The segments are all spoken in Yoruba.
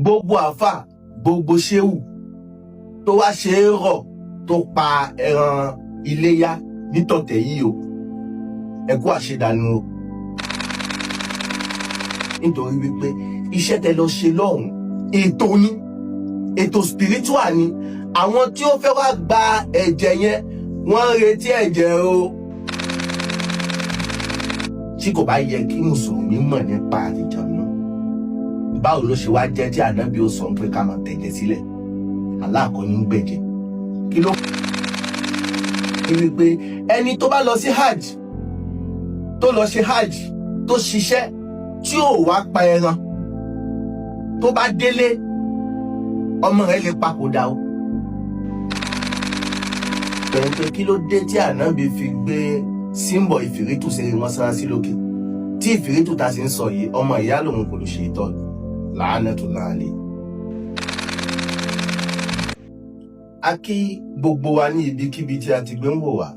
gbogbo àfà gbogbo ṣéwù tó wá ṣe é rọ̀ tó pa ẹran iléyá nítọ̀tẹ̀ yìí o ẹ kú àṣedànù o, nítorí wípé iṣẹ́ tẹ́ lọ ṣe lọ́hùn ètò ni, ètò spiritual ni. Àwọn tí ó fẹ́ wá gba ẹ̀jẹ̀ yẹn wọ́n ń retí ẹ̀jẹ̀ o. Tí kò bá yẹ kí mùsùlùmí mọ̀ nípa àlìjànnú, báwo ló ṣe wá jẹ́ tí ànábì ó sọ pé ká máa tẹ̀jẹ̀ sílẹ̀? aláàkọ́ ní gbẹ̀jẹ̀ kí ló kí wípé ẹni tó bá lọ sí hajj, tó lọ ṣe hajj, tó ṣiṣẹ́ tí ò wá pa ẹran, tó bá délé ọmọ rẹ̀ lè papòdà o. Pẹ̀lú pé kí ló dé tí ànábì fi gbé símbọ̀ ìfìrítù sí mọ́sálásí lókè, tí ìfìrítù ta sì ń sọ yìí ọmọ ìyá lòun kò lè ṣe ìtọ́jú la'natullahi alayhi. A kí gbogbo wa ní ibikíbi tí a ti gbé ń wò wá.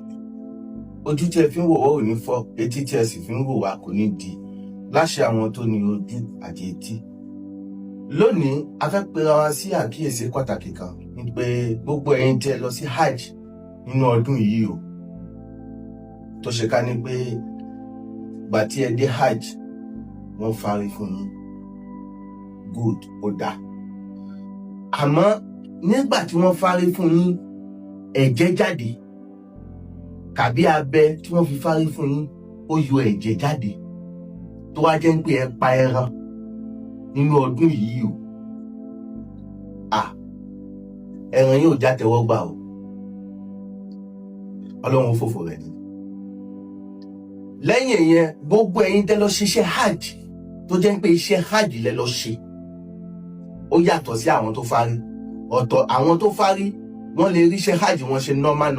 Ojú tí ẹ fi ń wò wá ò ní fọ́, etí tí ẹ sì fi ń wò wá kò ní di, láṣẹ àwọn tó ní ojú àti etí. Lónìí a fẹ́ pera wa sí àkíyèsí pàtàkì kan ní pé gbogbo ẹ̀yin tí ẹ lọ sí hajj nínú ọdún yìí o, tó ṣe ká ní pé gbà tí ẹ dé hajj wọ́n fárí fún yín, good, ó dáa. Àmọ́ nígbà tí wọ́n fárí fún yín ẹ̀jẹ̀ jáde, kàbí abẹ tí wọ́n fi fárí fún yín ó yọ ẹ̀jẹ̀ jáde, tó wá jẹ́ pé ẹ pa ẹran nínú ọdún yìí o, ẹran yóò já tẹ́wọ́ gbà o, Ọlọ́run fòfò rẹ̀ ni. Lẹ́yìn ìyẹn gbogbo ẹ̀yin tẹ́ lọ ṣiṣẹ́ hajj, tó jẹ́ pé iṣẹ́ hajj lẹ lọ ṣe, ó yàtọ̀ sí àwọn tó fárí. Ọ̀tọ̀ àwọn tó fárí wọ́n lè ríṣẹ́ hajj wọ́n ṣe normal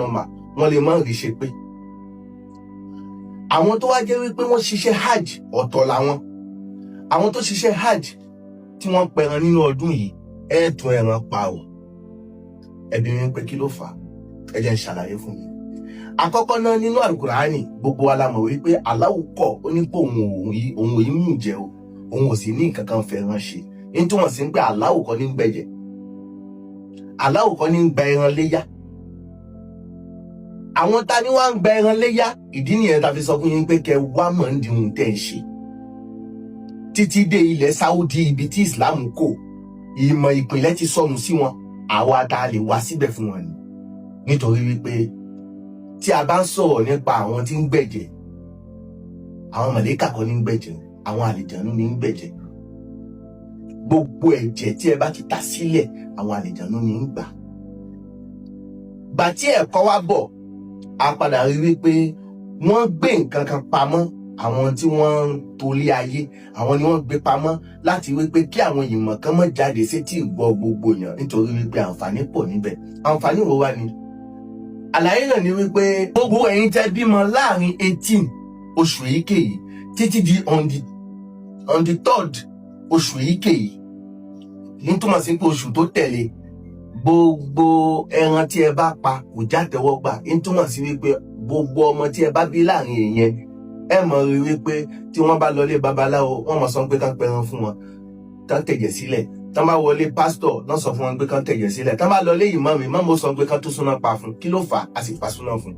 wọ́n lè má ríṣẹ́ pé. Àwọn tó wá jẹ́ wípé wọ́n ṣiṣẹ́ hajj ọ̀tọ̀ làwọn. Àwọn tó ṣiṣẹ́ hajj tí wọ́n pẹran nínú ọdún yìí ẹ tún ẹran pa o. Ẹbí mi pé kí ló fà á? Ẹ jẹ́ n ṣàlàyé fún mi. Àkọ́kọ́ náà nínú Al-Qur'ani gbogbo wa la mọ̀ wípé Allahu kọ̀ ó ní pé òun yìí mú jẹ o, òun ò sì ní nǹkan kan fẹ́ràn ṣe. Ní tí wọ́n sì ń pé Allahu kọ́ ní gbẹ̀jẹ̀, Allahu kọ́ ní gba ẹran léyá. Àwọn ta ni wá ń gba ẹran léyá, ìdí nìyẹn ta fi sọ fún yín pé kẹ wá mọ̀ ń di ohun tẹ́ ń ṣe. Títí dé ilẹ̀ Saudi ibi tí Islam kò, ìmọ̀ ìpìlẹ̀ ti sọnù sí wọn, àwa ta lè wá síbẹ̀ fún wọn ni. Nítorí wípé tí a bá ń sọ̀rọ̀ nípa àwọn tí ń gbẹ̀jẹ̀, àwọn màlàíkà kọ́ ní ń gbẹ̀jẹ̀, àwọn àlìjànnú ní ń gbẹ̀jẹ̀. Gbogbo ẹ̀jẹ̀ tí ẹ bá ti ta sílẹ̀ àwọn àlìjànnú ní ń gbà. Gbà tí ẹ̀kọ́ wá bọ̀, a padà rí wípé wọ́n gbé nǹkan kan pamọ́, àwọn tí wọ́n ń tolé ayé, àwọn ni wọ́n gbé pamọ́ láti wípé kí àwọn ìmọ̀ kan má jáde sétí ìgbọ́ gbogbo èèyàn, nítorí wípé àǹfààní pọ̀ níbẹ̀. Àǹfààní wo wá ni? Àlàyé náà ni wípé gbogbo ẹ̀yin tẹ́ bímọ láàrin 18 oṣù èyíkéyìí títí di on the 3rd oṣù èyíkéyìí, ní túmọ̀ sí pé oṣù tó tẹ̀lé, gbogbo ẹran tí ẹ bá pa kò já tẹ́wọ́ gbà. Ní túmọ̀ sí wípé gbogbo ọmọ tí ẹ bá bí láàrin èèyàn ẹ mọ̀ rí wípé tí wọ́n bá lọlé babaláwo wọ́n mọ̀ sọ pé kán pẹran fún wọn, kán tẹ̀jẹ̀ sílẹ̀. Tán bá wọlé pásítọ̀ náà sọ fún wọn pé kán tẹ̀jẹ̀ sílẹ̀. Tán bá lọlé ìmáàmù sọ pé kán tó súná pa fún. Kí ló fà á? A sì pa súná fún.